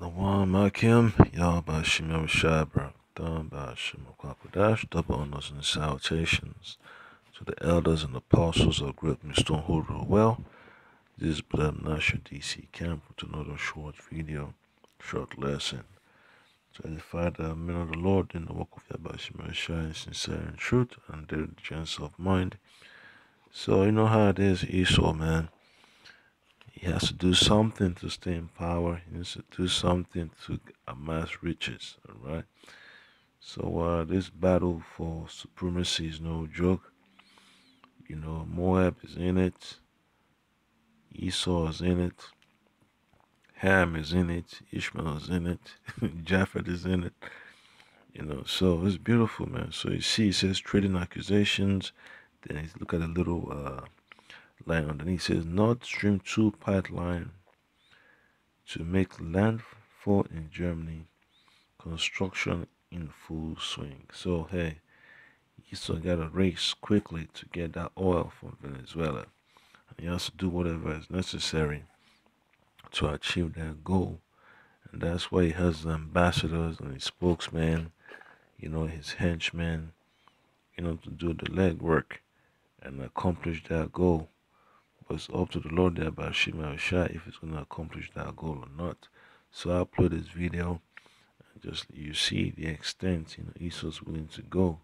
Shalom Akim, Yahba Shemel Shabra, done by Shemel Kwakwadash, double honors and salutations to the elders and apostles of Great Stone who rule well. This is Brother Nasher DC Camp with another short video, short lesson to edify the men of the Lord in the work of Yahba Shemel Shai in sincerity and truth and diligence of mind. So, you know how it is, Esau, man. He has to do something to stay in power. He needs to do something to amass riches, all right? So this battle for supremacy is no joke. You know, Moab is in it. Esau is in it. Ham is in it. Ishmael is in it. Japheth is in it. You know, so it's beautiful, man. So you see, it says trading accusations. Then you look at a little line underneath. It says Nord Stream 2 pipeline to make landfall in Germany. Construction in full swing. So hey, Esau got to race quickly to get that oil from Venezuela. And he has to do whatever is necessary to achieve that goal. And that's why he has the ambassadors and his spokesmen, you know, his henchmen, you know, to do the legwork and accomplish that goal. But it's up to the Lord there by Shema Shai if he's going to accomplish that goal or not. So I upload this video. Just you see the extent, you know, Esau's willing to go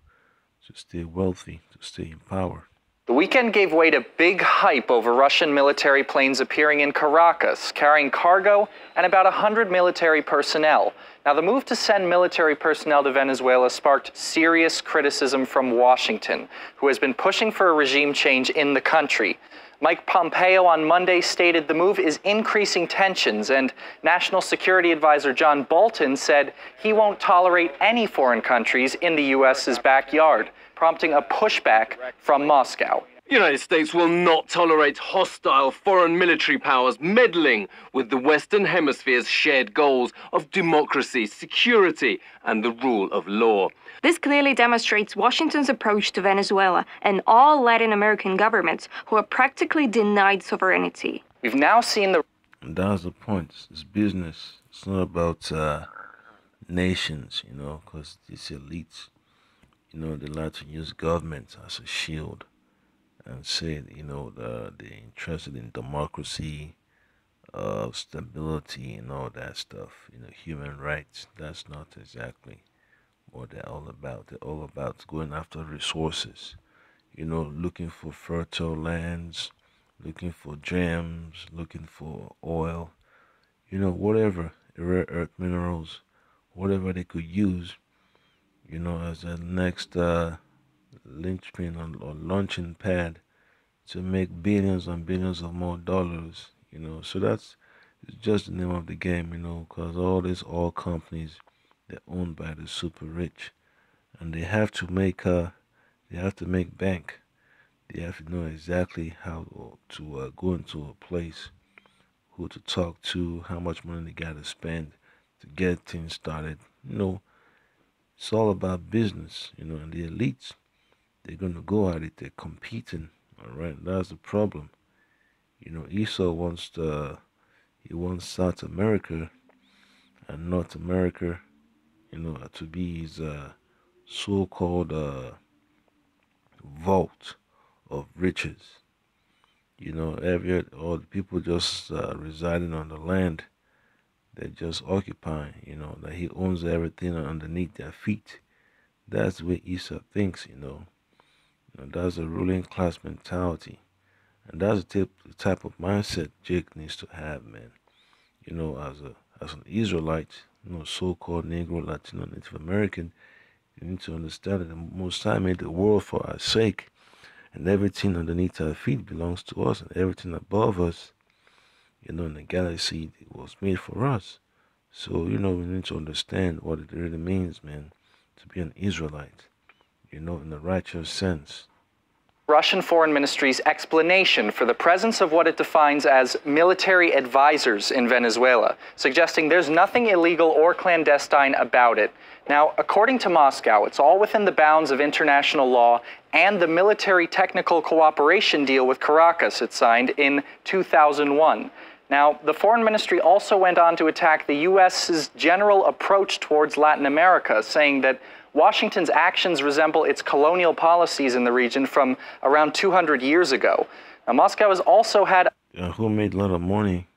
to stay wealthy, to stay in power. The weekend gave way to big hype over Russian military planes appearing in Caracas, carrying cargo and about 100 military personnel. Now, the move to send military personnel to Venezuela sparked serious criticism from Washington, who has been pushing for a regime change in the country. Mike Pompeo on Monday stated the move is increasing tensions, and National Security Advisor John Bolton said he won't tolerate any foreign countries in the U.S.'s backyard, prompting a pushback from Moscow. The United States will not tolerate hostile foreign military powers meddling with the Western Hemisphere's shared goals of democracy, security, and the rule of law. This clearly demonstrates Washington's approach to Venezuela and all Latin American governments who are practically denied sovereignty. We've now seen the... And that's the point. It's business. It's not about nations, you know, because these elites, you know, they like to use government as a shield and say, you know, they're interested in democracy, stability, and all that stuff, you know, human rights. That's not exactly what they're all about. They're all about going after resources, you know, looking for fertile lands, looking for gems, looking for oil, you know, whatever, rare earth minerals, whatever they could use, you know, as a next linchpin or launching pad to make billions and billions of more dollars, you know. So that's just the name of the game, you know, because all these oil companies, they're owned by the super rich, and they have to make bank. They have to know exactly how to go into a place, who to talk to, how much money they got to spend to get things started. You know, it's all about business, you know, and the elites, they're going to go at it. They're competing, all right? That's the problem. You know, Esau wants South America and North America, you know, to be his so-called vault of riches. You know, all the people just residing on the land, they're just occupying, you know, that he owns everything underneath their feet. That's the way Esau thinks, you know. That's a ruling class mentality. And that's the type of mindset Jake needs to have, man. You know, as an Israelite, you know, so-called Negro, Latino, Native American, you need to understand that the Most High made the world for our sake. And everything underneath our feet belongs to us. And everything above us, you know, in the galaxy, it was made for us. So, you know, we need to understand what it really means, man, to be an Israelite, you know, in the righteous sense. Russian Foreign Ministry's explanation for the presence of what it defines as military advisors in Venezuela, suggesting there's nothing illegal or clandestine about it. Now, according to Moscow, it's all within the bounds of international law and the military technical cooperation deal with Caracas it signed in 2001. Now, the foreign ministry also went on to attack the U.S.'s general approach towards Latin America, saying that Washington's actions resemble its colonial policies in the region from around 200 years ago. Now, Moscow has also had... Who made a lot of money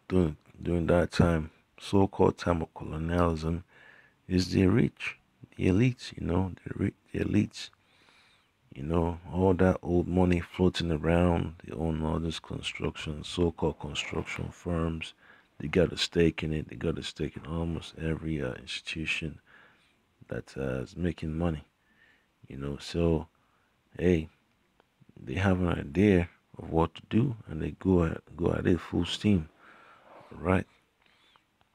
during that time, so-called time of colonialism, is the rich, the elites, the elites. All that old money floating around. They own all this construction, so-called construction firms. They got a stake in it. They got a stake in almost every institution that is making money. So, hey, they have an idea of what to do, and they go at it full steam. All right.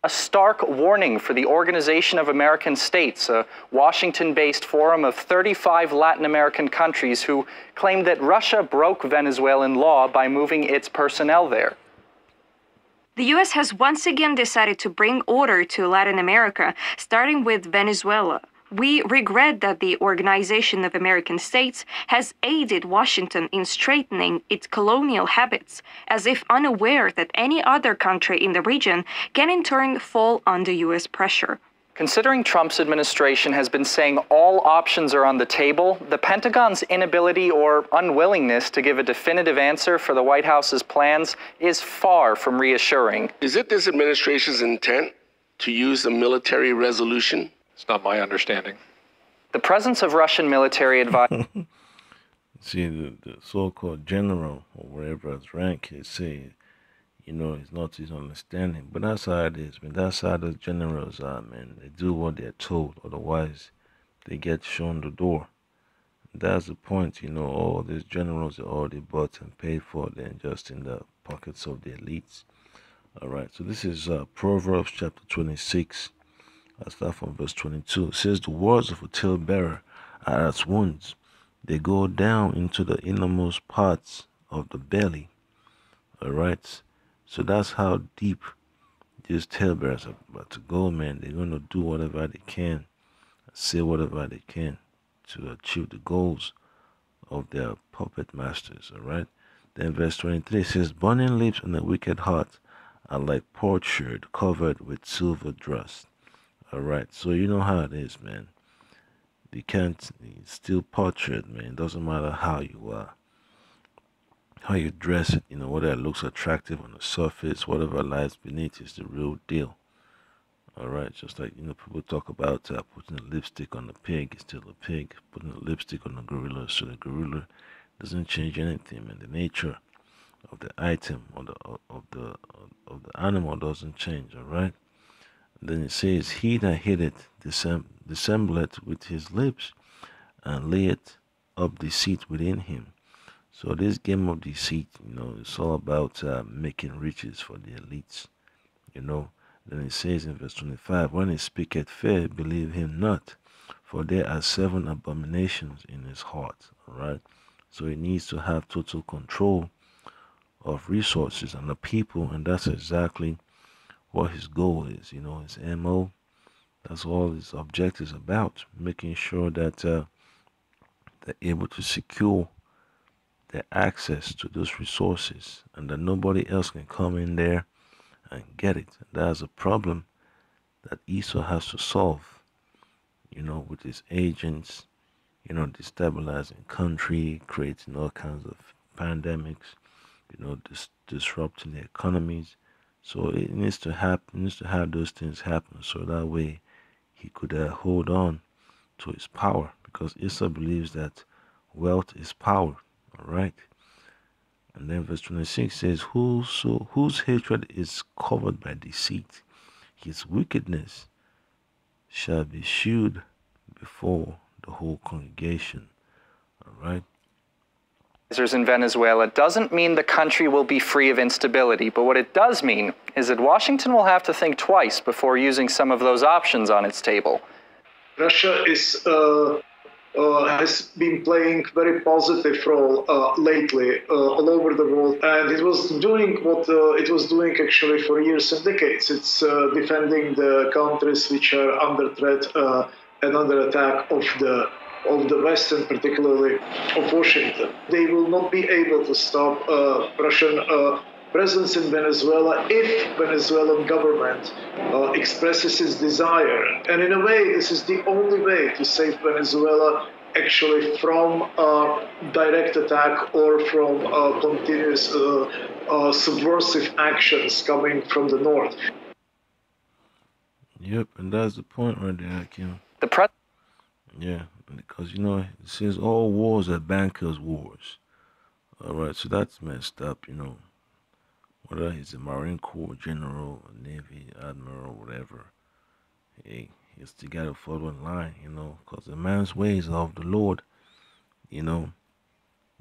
A stark warning for the Organization of American States, a Washington-based forum of 35 Latin American countries who claimed that Russia broke Venezuelan law by moving its personnel there. The U.S. has once again decided to bring order to Latin America, starting with Venezuela. We regret that the Organization of American States has aided Washington in straightening its colonial habits, as if unaware that any other country in the region can in turn fall under U.S. pressure. Considering Trump's administration has been saying all options are on the table, the Pentagon's inability or unwillingness to give a definitive answer for the White House's plans is far from reassuring. Is it this administration's intent to use a military resolution? It's not my understanding. The presence of Russian military advisors... See, the so-called general, or wherever his rank is, say, it's not his understanding. But that's how it is, man. That's how the generals are, man. They do what they're told. Otherwise, they get shown the door. That's the point, all these generals are already bought and paid for. They're just in the pockets of the elites. All right, so this is Proverbs chapter 26. I'll start from verse 22. It says, the words of a talebearer are as wounds. They go down into the innermost parts of the belly. All right. So that's how deep these talebearers are about to go, man. They're going to do whatever they can, say whatever they can to achieve the goals of their puppet masters. All right. Then verse 23 says, burning lips and a wicked heart are like potsherd covered with silver dross. All right, so you know how it is, man. You can't still potsherd, man. It doesn't matter how you dress it, whether it looks attractive on the surface, whatever lies beneath is the real deal. All right, just like people talk about putting a lipstick on a pig, it's still a pig. Putting a lipstick on a gorilla, so the gorilla doesn't change anything, man. The nature of the item or the animal doesn't change. All right. Then it says, he that hateth dissembleth with his lips, and layeth up deceit within him. So this game of deceit, it's all about making riches for the elites, Then it says in verse 25, when he speaketh fair, believe him not, for there are 7 abominations in his heart. All right. So he needs to have total control of resources and the people, and that's exactly what his goal is, his MO. That's all his object is about, making sure that they're able to secure their access to those resources and that nobody else can come in there and get it. And that's a problem that Esau has to solve, with his agents, destabilizing country, creating all kinds of pandemics, disrupting the economies. So it needs to happen. He needs to have those things happen, so that way he could hold on to his power. Because Esau believes that wealth is power. All right. And then verse 26 says, whose hatred is covered by deceit, his wickedness shall be shewed before the whole congregation. All right. In Venezuela doesn't mean the country will be free of instability, but what it does mean is that Washington will have to think twice before using some of those options on its table. Russia has been playing very positive role lately all over the world, and it was doing what it was doing actually for years and decades. It's defending the countries which are under threat and under attack of the West, and particularly of Washington. They will not be able to stop Russian presence in Venezuela if Venezuelan government expresses its desire. And in a way, this is the only way to save Venezuela actually from direct attack or from continuous subversive actions coming from the north. Yep, and that's the point right there, Hakim. The pre- Yeah, because it says all wars are bankers' wars. All right, so that's messed up, Whether he's a Marine Corps general, a Navy admiral, whatever, hey, he still got to follow in line, because the man's ways are of the Lord,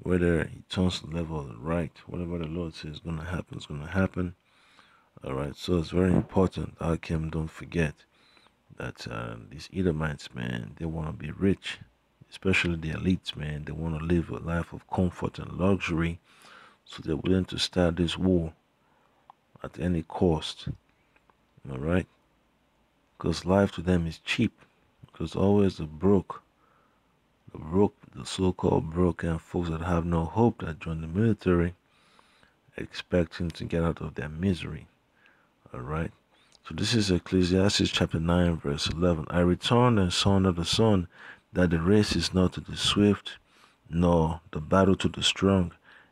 Whether he turns to the level of the right, whatever the Lord says is going to happen is going to happen. All right, so it's very important, Hakim, don't forget that these Edomites, man, they want to be rich, especially the elites, man. They want to live a life of comfort and luxury, so they're willing to start this war at any cost. All right, because life to them is cheap. Because always the so-called broke, and folks that have no hope that join the military, expecting to get out of their misery. All right. So this is Ecclesiastes chapter 9, verse 11. I returned and saw under the sun that the race is not to the swift, nor the battle to the strong,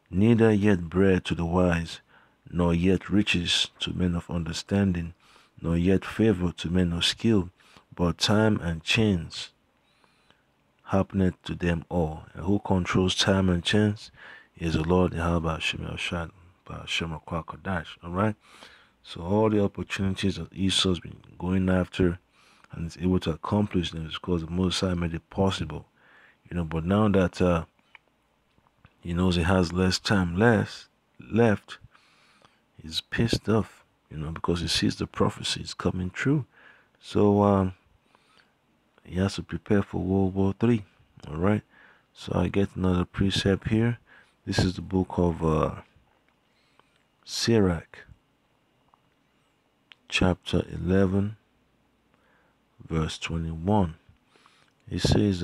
neither yet bread to the wise, nor yet riches to men of understanding, nor yet favor to men of skill, but time and chance happeneth to them all. And who controls time and chance is the Lord Yahweh Shemel Shad, Shemel Kwakadash. All right. So all the opportunities that Esau's been going after and is able to accomplish them is because the Most High made it possible. But now that he knows he has less time left, he's pissed off, because he sees the prophecy is coming true. So he has to prepare for World War III. All right. So I get another precept here. This is the book of Sirach, chapter 11, verse 21. It says,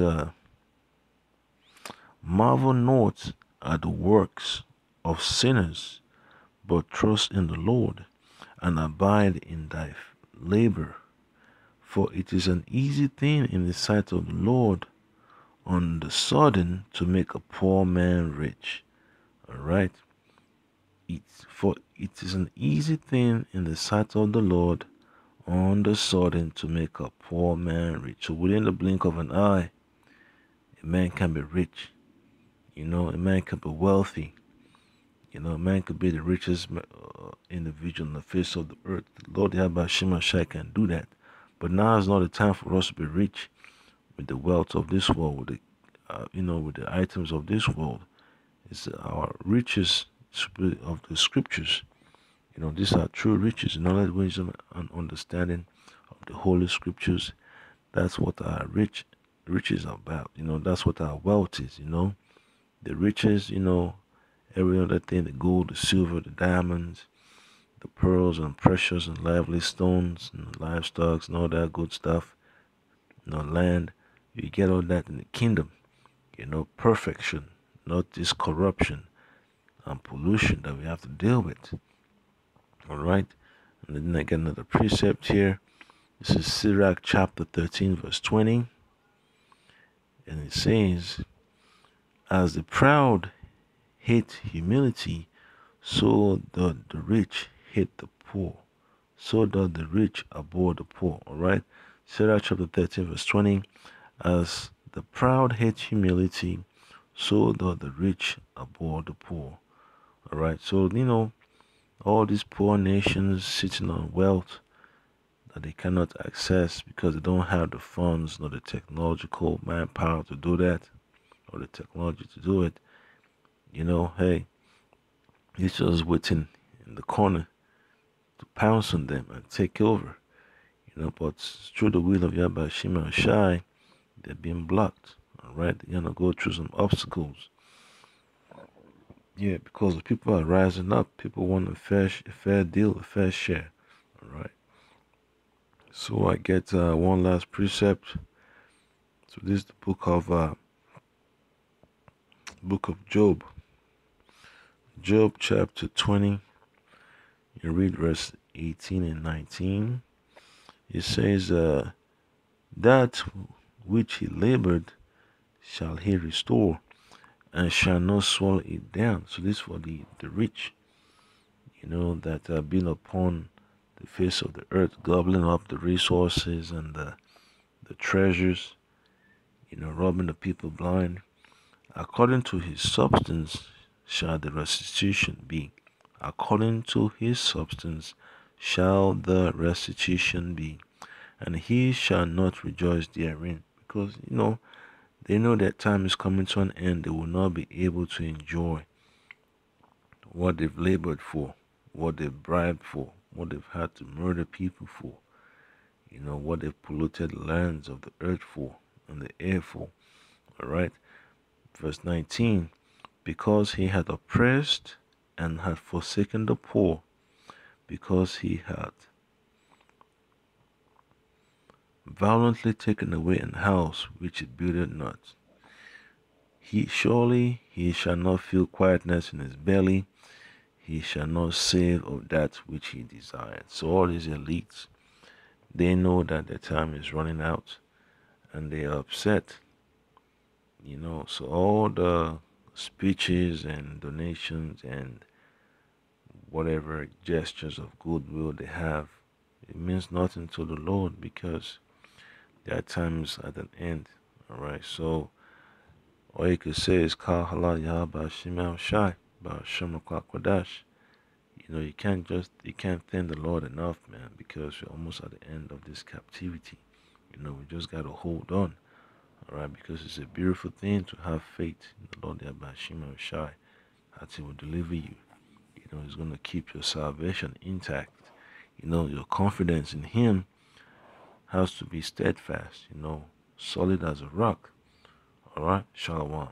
marvel not at the works of sinners, but trust in the Lord, and abide in thy labor. For it is an easy thing in the sight of the Lord on the sudden to make a poor man rich. All right. For it is an easy thing in the sight of the Lord on the sudden to make a poor man rich. So within the blink of an eye, a man can be rich. A man can be wealthy. A man could be the richest individual on the face of the earth. The Lord Yahweh Shema Shai can do that. But now is not the time for us to be rich with the wealth of this world, with the items of this world. It's our riches of the scriptures. These are true riches, knowledge, wisdom, and understanding of the holy scriptures. That's what our riches are about. That's what our wealth is. The riches, every other thing, the gold, the silver, the diamonds, the pearls and precious and lively stones and livestock and all that good stuff. Land, you get all that in the kingdom. Perfection, not this corruption and pollution that we have to deal with. All right. And then I get another precept here. This is Sirach chapter 13, verse 20. And it says, as the proud hate humility, so doth the rich hate the poor. So doth the rich abhor the poor. All right. Sirach chapter 13, verse 20. As the proud hate humility, so doth the rich abhor the poor. All right. So, all these poor nations sitting on wealth that they cannot access because they don't have the funds nor the technological manpower to do that, or the technology to do it. Hey, it's just waiting in the corner to pounce on them and take over. But through the will of Yahweh Shema Shai, they're being blocked. All right, they're gonna go through some obstacles. Yeah, because the people are rising up. People want a fair deal, a fair share. All right. So I get one last precept. So this is the book of Job. Job chapter 20, You read verse 18 and 19. It says, that which he labored shall he restore, and shall not swallow it down. So this for the rich, that have been upon the face of the earth, gobbling up the resources and the treasures, robbing the people blind. According to his substance shall the restitution be. According to his substance shall the restitution be, and he shall not rejoice therein. Because, they know that time is coming to an end. They will not be able to enjoy what they've labored for, what they've bribed for, what they've had to murder people for, what they've polluted the lands of the earth for and the air for. All right. Verse 19, because he had oppressed and had forsaken the poor, because he had violently taken away an house which he builded not. He shall not feel quietness in his belly. He shall not save of that which he desired. So all these elites, they know that their time is running out, and they are upset. So all the speeches and donations and whatever gestures of goodwill they have, it means nothing to the Lord, because their time is at an end. All right. So all you could say is Kal Halal Yah Bashim Al Shai Bashim Kwadash. You can't thank the Lord enough, man, because we're almost at the end of this captivity. We just gotta hold on. All right, because it's a beautiful thing to have faith in the Lord Yah Bashim Al Shai, that He will deliver you. He's gonna keep your salvation intact. Your confidence in Him has to be steadfast, solid as a rock. All right, Shalom.